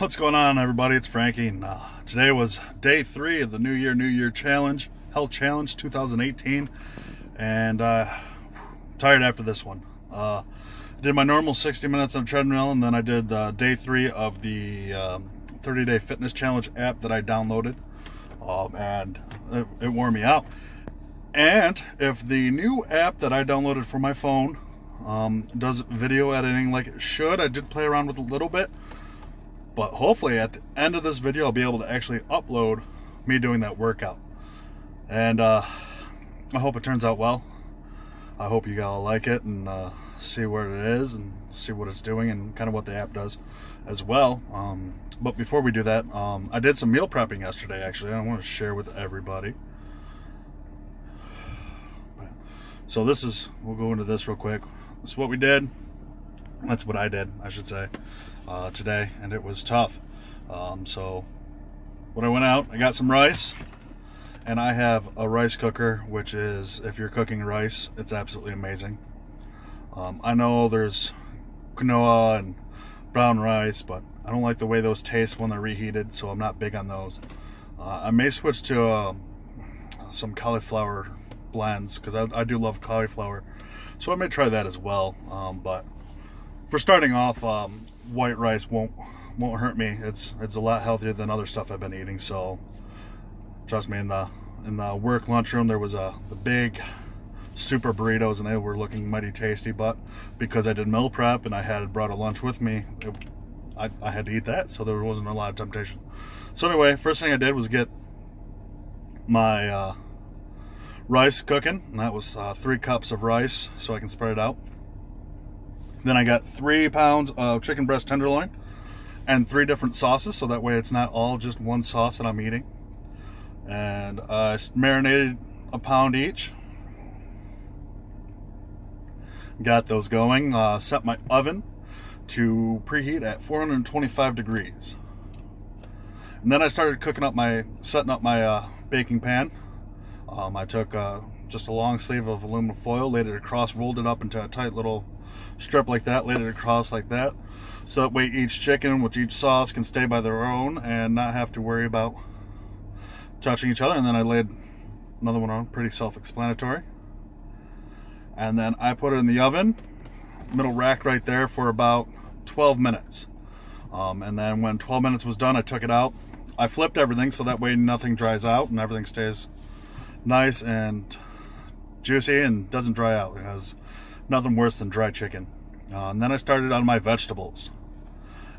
What's going on, everybody? It's Frankie. And, today was day 3 of the New Year Challenge, Health Challenge 2018, and tired after this one. I did my normal 60 minutes on treadmill, and then I did day 3 of the 30-day fitness challenge app that I downloaded, and it wore me out. And if the new app that I downloaded for my phone does video editing like it should, I did play around with it a little bit. But hopefully at the end of this video, I'll be able to actually upload me doing that workout. And I hope it turns out well. I hope you all like it and see where it is and see what it's doing and kind of what the app does as well. But before we do that, I did some meal prepping yesterday, actually. I want to share with everybody. So we'll go into this real quick. This is what we did. That's what I did, I should say. Today, and it was tough. So when I went out, I got some rice, and I have a rice cooker, which is, if you're cooking rice, it's absolutely amazing. I know there's quinoa and brown rice, but I don't like the way those taste when they're reheated, so I'm not big on those. I may switch to some cauliflower blends, because I do love cauliflower, so I may try that as well. But for starting off, white rice won't hurt me. It's a lot healthier than other stuff I've been eating. So trust me, in the work lunchroom there was the big super burritos, and they were looking mighty tasty. But because I did meal prep and I had brought a lunch with me, I had to eat that, so there wasn't a lot of temptation. So anyway, first thing I did was get my rice cooking, and that was 3 cups of rice so I can spread it out. Then I got 3 pounds of chicken breast tenderloin and 3 different sauces, so that way it's not all just one sauce that I'm eating. And I marinated a pound each. Got those going. Set my oven to preheat at 425 degrees. And then I started setting up my baking pan. I took just a long sleeve of aluminum foil, laid it across, rolled it up into a tight little strip like that, laid it across like that, so that way each chicken with each sauce can stay by their own and not have to worry about touching each other. And then I laid another one on, pretty self-explanatory. And then I put it in the oven, middle rack right there, for about 12 minutes. And then when 12 minutes was done, I took it out. I flipped everything so that way nothing dries out and everything stays nice and juicy and doesn't dry out, because nothing worse than dry chicken. And then I started on my vegetables,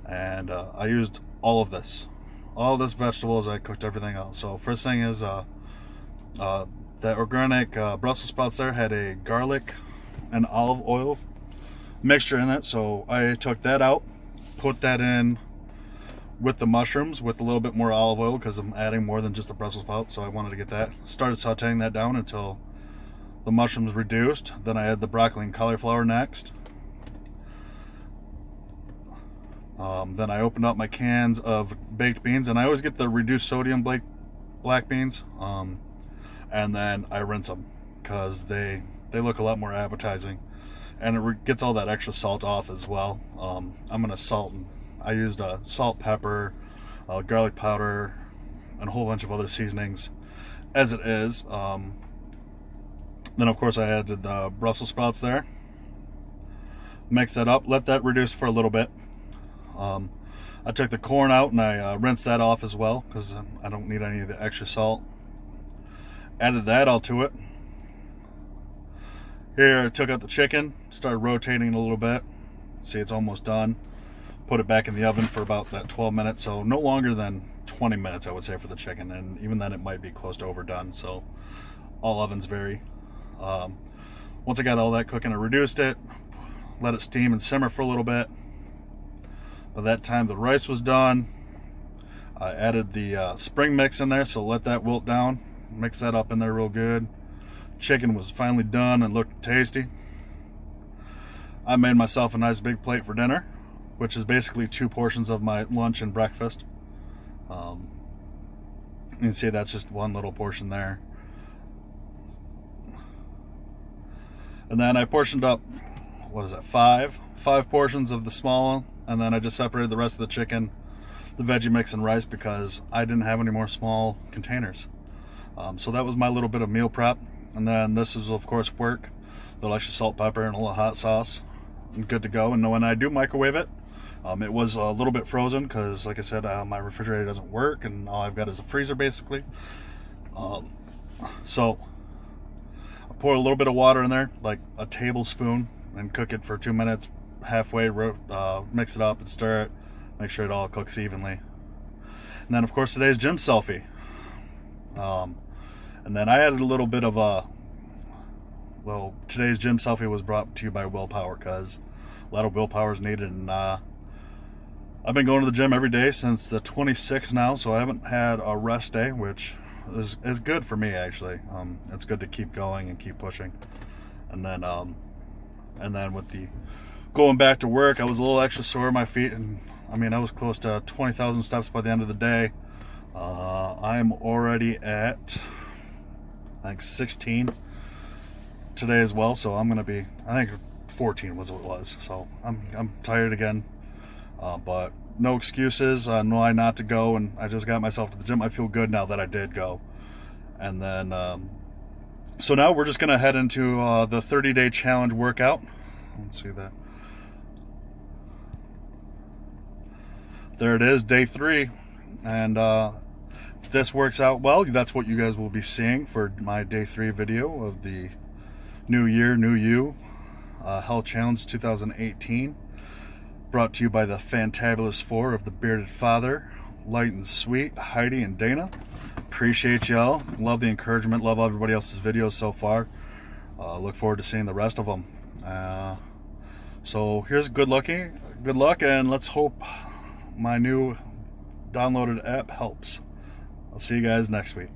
and I used all this vegetables. I cooked everything else. So first thing is that organic Brussels sprouts there had a garlic and olive oil mixture in it, so I took that out, put that in with the mushrooms with a little bit more olive oil, because I'm adding more than just the Brussels sprouts, so I wanted to get that. Started sauteing that down until the mushrooms reduced. Then I had the broccoli and cauliflower next. Then I opened up my cans of baked beans, and I always get the reduced sodium black beans. And then I rinse them, because they look a lot more appetizing, and it gets all that extra salt off as well. I'm gonna salt, and I used salt, pepper, garlic powder, and a whole bunch of other seasonings as it is. Then of course I added the Brussels sprouts there. Mix that up, let that reduce for a little bit. I took the corn out and I rinsed that off as well, because I don't need any of the extra salt. Added that all to it. Here I took out the chicken, started rotating it a little bit. See, it's almost done. Put it back in the oven for about that 12 minutes, so no longer than 20 minutes I would say for the chicken, and even then it might be close to overdone, so all ovens vary. Once I got all that cooking, I reduced it, let it steam and simmer for a little bit. By that time the rice was done. I added the spring mix in there, so let that wilt down, mix that up in there real good. Chicken was finally done and looked tasty. I made myself a nice big plate for dinner, which is basically 2 portions of my lunch and breakfast. You can see that's just one little portion there. And then I portioned up, what is that, five portions of the small one, and then I just separated the rest of the chicken the veggie mix and rice because I didn't have any more small containers. So that was my little bit of meal prep. And then this is, of course, work. A little extra salt, pepper, and a little hot sauce. And good to go. And when I do microwave it, it was a little bit frozen because, like I said, my refrigerator doesn't work, and all I've got is a freezer, basically. So I pour a little bit of water in there, like a tablespoon, and cook it for 2 minutes, halfway, mix it up and stir it, make sure it all cooks evenly. And then, of course, today's gym selfie. And then I added a little bit of today's gym selfie was brought to you by willpower, because a lot of willpower is needed. And I've been going to the gym every day since the 26th now, so I haven't had a rest day, which is good for me, actually. It's good to keep going and keep pushing. And then with the going back to work, I was a little extra sore in my feet, and I mean, I was close to 20,000 steps by the end of the day. I'm already at, I think, 16 today as well, so I'm gonna be, I think 14 was what it was. So I'm tired again, but no excuses on why not to go. And I just got myself to the gym. I feel good now that I did go. And then so now we're just gonna head into the 30-day challenge workout. Let's see that. There it is, day 3. And if this works out well, that's what you guys will be seeing for my day 3 video of the New Year, New You Health Challenge 2018. Brought to you by the Fantabulous 4 of the Bearded Father, Light and Sweet, Heidi and Dana. Appreciate y'all. Love the encouragement. Love everybody else's videos so far. Look forward to seeing the rest of them. So here's good luck, and let's hope my new downloaded app helps. I'll see you guys next week.